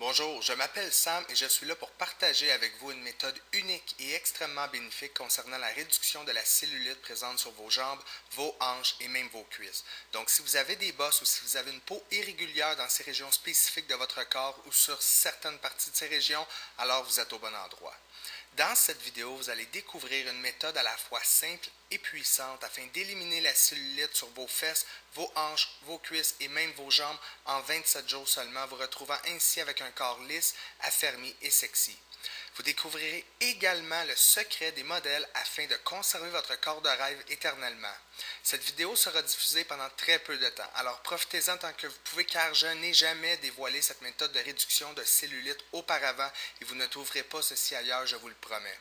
Bonjour, je m'appelle Sam et je suis là pour partager avec vous une méthode unique et extrêmement bénéfique concernant la réduction de la cellulite présente sur vos jambes, vos hanches et même vos cuisses. Donc, si vous avez des bosses ou si vous avez une peau irrégulière dans ces régions spécifiques de votre corps ou sur certaines parties de ces régions, alors vous êtes au bon endroit. Dans cette vidéo, vous allez découvrir une méthode à la fois simple et puissante afin d'éliminer la cellulite sur vos fesses, vos hanches, vos cuisses et même vos jambes en 27 jours seulement, vous retrouvant ainsi avec un corps lisse, affermi et sexy. Vous découvrirez également le secret des modèles afin de conserver votre corps de rêve éternellement. Cette vidéo sera diffusée pendant très peu de temps, alors profitez-en tant que vous pouvez car je n'ai jamais dévoilé cette méthode de réduction de cellulite auparavant et vous ne trouverez pas ceci ailleurs, je vous le promets.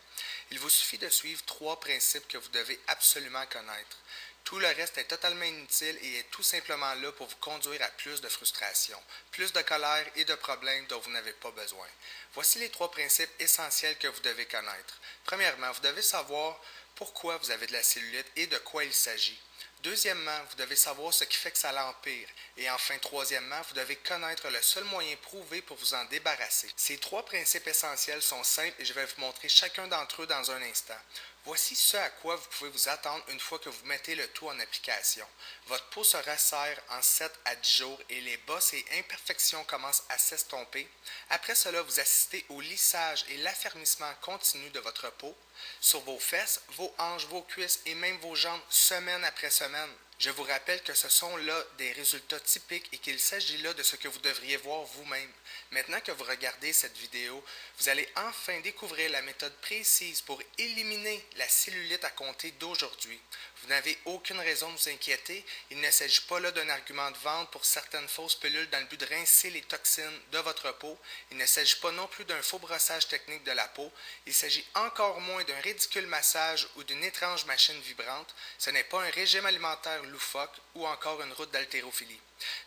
Il vous suffit de suivre 3 principes que vous devez absolument connaître. Tout le reste est totalement inutile et est tout simplement là pour vous conduire à plus de frustration, plus de colère et de problèmes dont vous n'avez pas besoin. Voici les 3 principes essentiels que vous devez connaître. Premièrement, vous devez savoir pourquoi vous avez de la cellulite et de quoi il s'agit. Deuxièmement, vous devez savoir ce qui fait que ça l'empire. Et enfin, troisièmement, vous devez connaître le seul moyen prouvé pour vous en débarrasser. Ces 3 principes essentiels sont simples et je vais vous montrer chacun d'entre eux dans un instant. Voici ce à quoi vous pouvez vous attendre une fois que vous mettez le tout en application. Votre peau se resserre en 7 à 10 jours et les bosses et imperfections commencent à s'estomper. Après cela, vous assistez au lissage et l'affermissement continu de votre peau sur vos fesses, vos hanches, vos cuisses et même vos jambes semaine après semaine. Je vous rappelle que ce sont là des résultats typiques et qu'il s'agit là de ce que vous devriez voir vous-même. Maintenant que vous regardez cette vidéo, vous allez enfin découvrir la méthode précise pour éliminer la cellulite à compter d'aujourd'hui. Vous n'avez aucune raison de vous inquiéter. Il ne s'agit pas là d'un argument de vente pour certaines fausses pilules dans le but de rincer les toxines de votre peau. Il ne s'agit pas non plus d'un faux brossage technique de la peau. Il s'agit encore moins d'un ridicule massage ou d'une étrange machine vibrante. Ce n'est pas un régime alimentaire loufoque ou encore une route d'haltérophilie.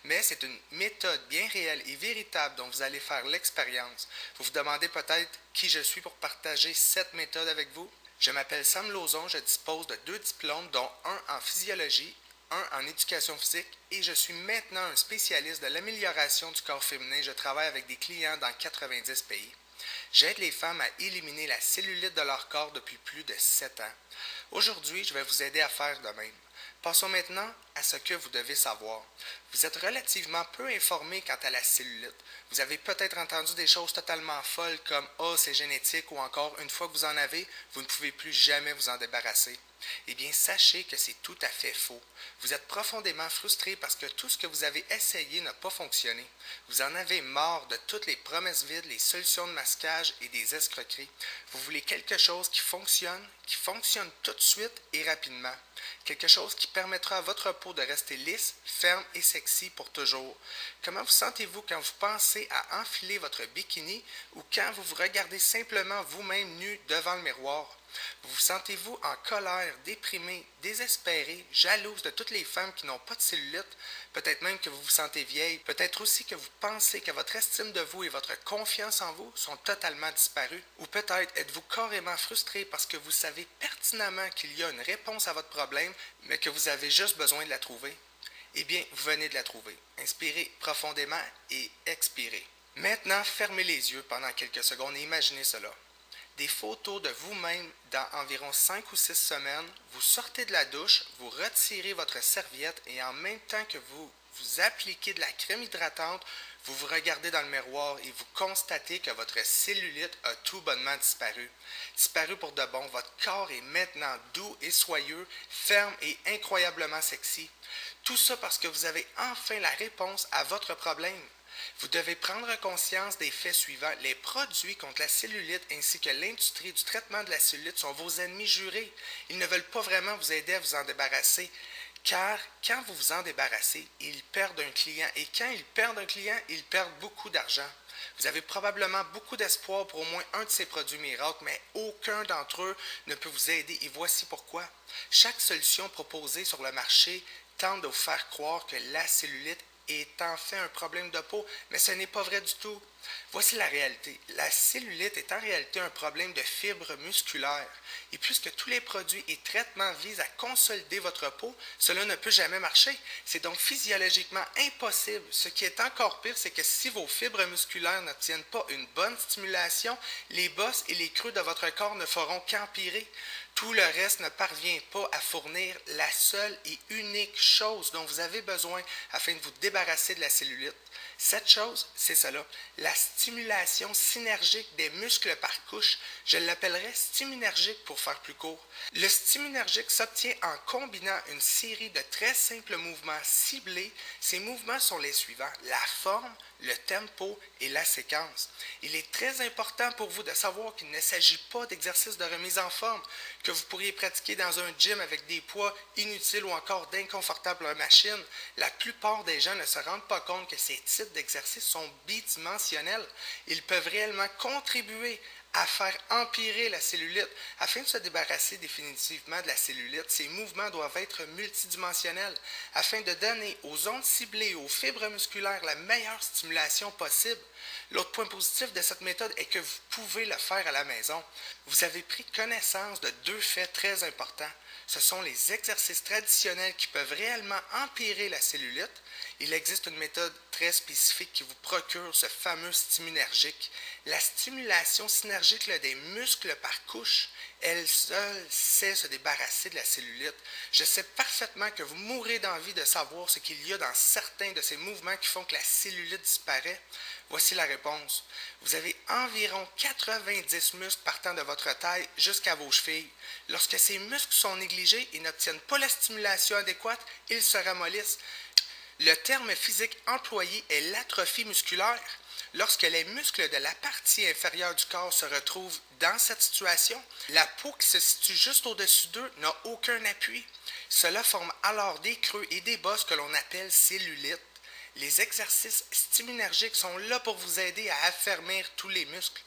Mais c'est une méthode bien réelle et véritable dont vous allez faire l'expérience. Vous vous demandez peut-être qui je suis pour partager cette méthode avec vous? Je m'appelle Sam Lauzon, je dispose de 2 diplômes, dont un en physiologie, un en éducation physique et je suis maintenant un spécialiste de l'amélioration du corps féminin. Je travaille avec des clients dans 90 pays. J'aide les femmes à éliminer la cellulite de leur corps depuis plus de 7 ans. Aujourd'hui, je vais vous aider à faire de même. Passons maintenant à ce que vous devez savoir. Vous êtes relativement peu informé quant à la cellulite. Vous avez peut-être entendu des choses totalement folles comme « Oh, c'est génétique » ou encore « Une fois que vous en avez, vous ne pouvez plus jamais vous en débarrasser ». Eh bien, sachez que c'est tout à fait faux. Vous êtes profondément frustré parce que tout ce que vous avez essayé n'a pas fonctionné. Vous en avez marre de toutes les promesses vides, les solutions de masquage et des escroqueries. Vous voulez quelque chose qui fonctionne tout de suite et rapidement. Quelque chose qui permettra à votre peau de rester lisse, ferme et sexy pour toujours. Comment vous sentez-vous quand vous pensez à enfiler votre bikini ou quand vous vous regardez simplement vous-même nu devant le miroir? Vous sentez-vous en colère, déprimé, désespéré, jalouse de toutes les femmes qui n'ont pas de cellulite? Peut-être même que vous vous sentez vieille. Peut-être aussi que vous pensez que votre estime de vous et votre confiance en vous sont totalement disparues. Ou peut-être êtes-vous carrément frustré parce que vous savez pertinemment qu'il y a une réponse à votre problème, mais que vous avez juste besoin de la trouver. Eh bien, vous venez de la trouver. Inspirez profondément et expirez. Maintenant, fermez les yeux pendant quelques secondes et imaginez cela. Des photos de vous-même dans environ 5 ou 6 semaines, vous sortez de la douche, vous retirez votre serviette et en même temps que vous vous appliquez de la crème hydratante, vous vous regardez dans le miroir et vous constatez que votre cellulite a tout bonnement disparu. Disparu pour de bon, votre corps est maintenant doux et soyeux, ferme et incroyablement sexy. Tout ça parce que vous avez enfin la réponse à votre problème. Vous devez prendre conscience des faits suivants. Les produits contre la cellulite ainsi que l'industrie du traitement de la cellulite sont vos ennemis jurés. Ils ne veulent pas vraiment vous aider à vous en débarrasser. Car quand vous vous en débarrassez, ils perdent un client. Et quand ils perdent un client, ils perdent beaucoup d'argent. Vous avez probablement beaucoup d'espoir pour au moins un de ces produits miracles, mais aucun d'entre eux ne peut vous aider et voici pourquoi. Chaque solution proposée sur le marché tente de vous faire croire que la cellulite est en fait un problème de peau, mais ce n'est pas vrai du tout. Voici la réalité. La cellulite est en réalité un problème de fibres musculaires. Et puisque tous les produits et traitements visent à consolider votre peau, cela ne peut jamais marcher. C'est donc physiologiquement impossible. Ce qui est encore pire, c'est que si vos fibres musculaires n'obtiennent pas une bonne stimulation, les bosses et les creux de votre corps ne feront qu'empirer. Tout le reste ne parvient pas à fournir la seule et unique chose dont vous avez besoin afin de vous débarrasser de la cellulite. Cette chose, c'est cela, la stimulation synergique des muscles par couche. Je l'appellerais stimunergique pour faire plus court. Le stimunergique s'obtient en combinant une série de très simples mouvements ciblés. Ces mouvements sont les suivants: la forme, le tempo et la séquence. Il est très important pour vous de savoir qu'il ne s'agit pas d'exercices de remise en forme que vous pourriez pratiquer dans un gym avec des poids inutiles ou encore d'inconfortables machines. La plupart des gens ne se rendent pas compte que ces types d'exercices sont bidimensionnels. Ils peuvent réellement contribuer à faire empirer la cellulite. Afin de se débarrasser définitivement de la cellulite, ces mouvements doivent être multidimensionnels afin de donner aux zones ciblées et aux fibres musculaires la meilleure stimulation possible. L'autre point positif de cette méthode est que vous pouvez le faire à la maison. Vous avez pris connaissance de deux faits très importants. Ce sont les exercices traditionnels qui peuvent réellement empirer la cellulite. Il existe une méthode très spécifique qui vous procure ce fameux stimunergique. La stimulation synergique des muscles par couche, elle seule sait se débarrasser de la cellulite. Je sais parfaitement que vous mourrez d'envie de savoir ce qu'il y a dans certains de ces mouvements qui font que la cellulite disparaît. Voici la réponse. Vous avez environ 90 muscles partant de votre taille jusqu'à vos chevilles. Lorsque ces muscles sont négligés et n'obtiennent pas la stimulation adéquate, ils se ramollissent. Le terme physique employé est l'atrophie musculaire. Lorsque les muscles de la partie inférieure du corps se retrouvent dans cette situation, la peau qui se situe juste au-dessus d'eux n'a aucun appui. Cela forme alors des creux et des bosses que l'on appelle cellulites. Les exercices stimunergiques sont là pour vous aider à affermir tous les muscles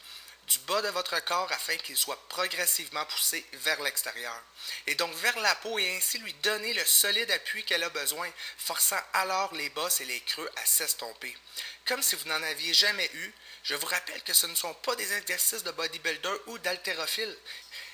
du bas de votre corps afin qu'ils soient progressivement poussés vers l'extérieur, et donc vers la peau, et ainsi lui donner le solide appui qu'elle a besoin, forçant alors les bosses et les creux à s'estomper. Comme si vous n'en aviez jamais eu, je vous rappelle que ce ne sont pas des exercices de bodybuilder ou d'haltérophile.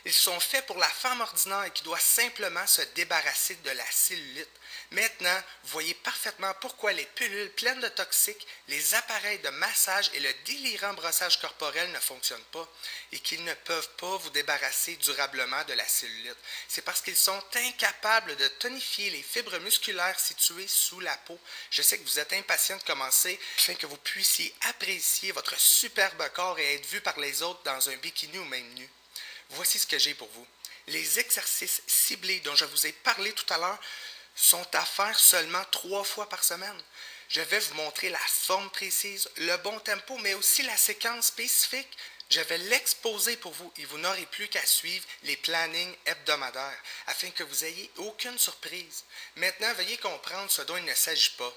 Ils sont faits pour la femme ordinaire qui doit simplement se débarrasser de la cellulite. Maintenant, vous voyez parfaitement pourquoi les pilules pleines de toxiques, les appareils de massage et le délirant brossage corporel ne fonctionnent pas et qu'ils ne peuvent pas vous débarrasser durablement de la cellulite. C'est parce qu'ils sont incapables de tonifier les fibres musculaires situées sous la peau. Je sais que vous êtes impatient de commencer afin que vous puissiez apprécier votre superbe corps et être vu par les autres dans un bikini ou même nu. Voici ce que j'ai pour vous. Les exercices ciblés dont je vous ai parlé tout à l'heure sont à faire seulement 3 fois par semaine. Je vais vous montrer la forme précise, le bon tempo, mais aussi la séquence spécifique. Je vais l'exposer pour vous et vous n'aurez plus qu'à suivre les plannings hebdomadaires afin que vous ayez aucune surprise. Maintenant, veuillez comprendre ce dont il ne s'agit pas.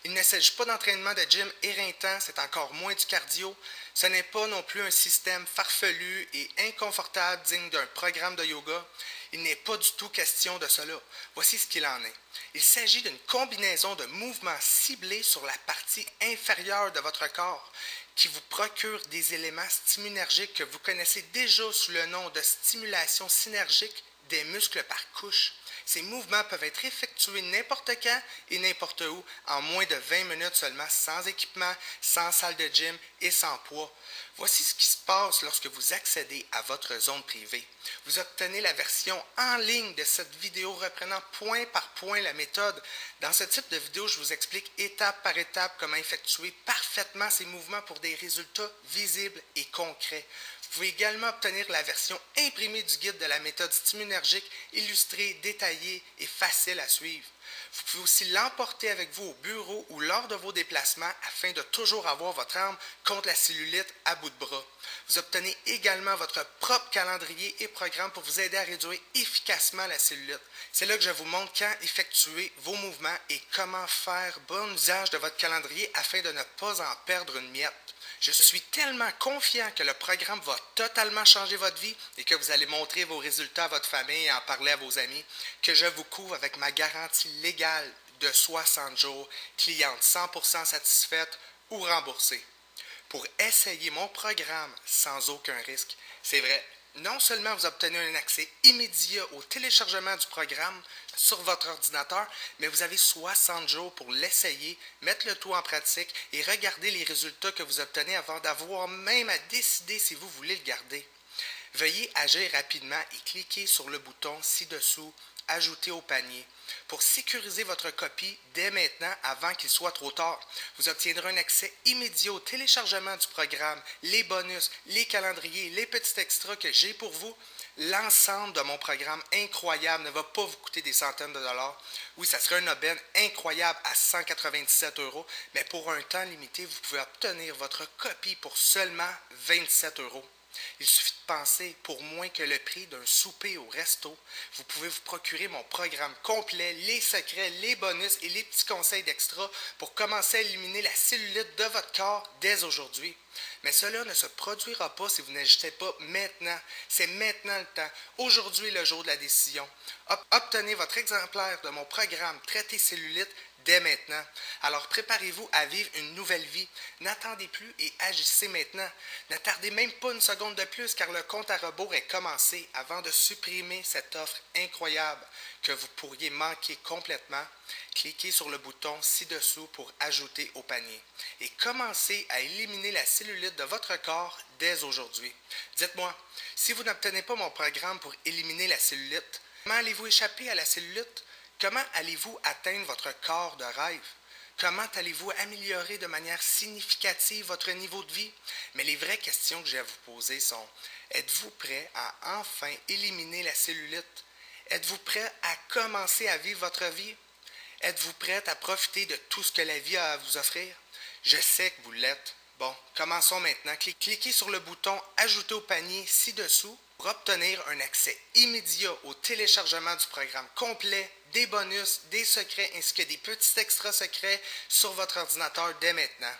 Il ne s'agit pas d'entraînement de gym éreintant, c'est encore moins du cardio. Ce n'est pas non plus un système farfelu et inconfortable digne d'un programme de yoga. Il n'est pas du tout question de cela. Voici ce qu'il en est. Il s'agit d'une combinaison de mouvements ciblés sur la partie inférieure de votre corps qui vous procure des éléments stimunergiques que vous connaissez déjà sous le nom de stimulation synergique des muscles par couche. Ces mouvements peuvent être effectués n'importe quand et n'importe où en moins de 20 minutes seulement, sans équipement, sans salle de gym et sans poids. Voici ce qui se passe lorsque vous accédez à votre zone privée. Vous obtenez la version en ligne de cette vidéo reprenant point par point la méthode. Dans ce type de vidéo, je vous explique étape par étape comment effectuer parfaitement ces mouvements pour des résultats visibles et concrets. Vous pouvez également obtenir la version imprimée du guide de la méthode stimunergique, illustrée, détaillée et facile à suivre. Vous pouvez aussi l'emporter avec vous au bureau ou lors de vos déplacements afin de toujours avoir votre arme contre la cellulite à bout de bras. Vous obtenez également votre propre calendrier et programme pour vous aider à réduire efficacement la cellulite. C'est là que je vous montre quand effectuer vos mouvements et comment faire bon usage de votre calendrier afin de ne pas en perdre une miette. Je suis tellement confiant que le programme va totalement changer votre vie et que vous allez montrer vos résultats à votre famille et en parler à vos amis que je vous couvre avec ma garantie légale de 60 jours, cliente 100% satisfaite ou remboursée. Pour essayer mon programme sans aucun risque, c'est vrai, non seulement vous obtenez un accès immédiat au téléchargement du programme sur votre ordinateur, mais vous avez 60 jours pour l'essayer, mettre le tout en pratique et regarder les résultats que vous obtenez avant d'avoir même à décider si vous voulez le garder. Veuillez agir rapidement et cliquez sur le bouton ci-dessous « Ajouter au panier ». Pour sécuriser votre copie dès maintenant avant qu'il soit trop tard, vous obtiendrez un accès immédiat au téléchargement du programme, les bonus, les calendriers, les petits extras que j'ai pour vous. L'ensemble de mon programme incroyable ne va pas vous coûter des centaines de dollars. Oui, ça serait un aubaine incroyable à 197 €, mais pour un temps limité, vous pouvez obtenir votre copie pour seulement 27 €. Il suffit de penser, pour moins que le prix d'un souper au resto, vous pouvez vous procurer mon programme complet, les secrets, les bonus et les petits conseils d'extra pour commencer à éliminer la cellulite de votre corps dès aujourd'hui. Mais cela ne se produira pas si vous n'agissez pas maintenant. C'est maintenant le temps. Aujourd'hui est le jour de la décision. Obtenez votre exemplaire de mon programme Traiter cellulite dès maintenant. Alors préparez-vous à vivre une nouvelle vie. N'attendez plus et agissez maintenant. Ne tardez même pas une seconde de plus car le compte à rebours est commencé avant de supprimer cette offre incroyable que vous pourriez manquer complètement. Cliquez sur le bouton ci-dessous pour ajouter au panier et commencez à éliminer la cellulite de votre corps dès aujourd'hui. Dites-moi, si vous n'obtenez pas mon programme pour éliminer la cellulite, comment allez-vous échapper à la cellulite? Comment allez-vous atteindre votre corps de rêve? Comment allez-vous améliorer de manière significative votre niveau de vie? Mais les vraies questions que j'ai à vous poser sont, êtes-vous prêt à enfin éliminer la cellulite? Êtes-vous prêt à commencer à vivre votre vie? Êtes-vous prête à profiter de tout ce que la vie a à vous offrir? Je sais que vous l'êtes. Bon, commençons maintenant. Cliquez sur le bouton « Ajouter au panier » ci-dessous pour obtenir un accès immédiat au téléchargement du programme complet, des bonus, des secrets ainsi que des petits extras secrets sur votre ordinateur dès maintenant.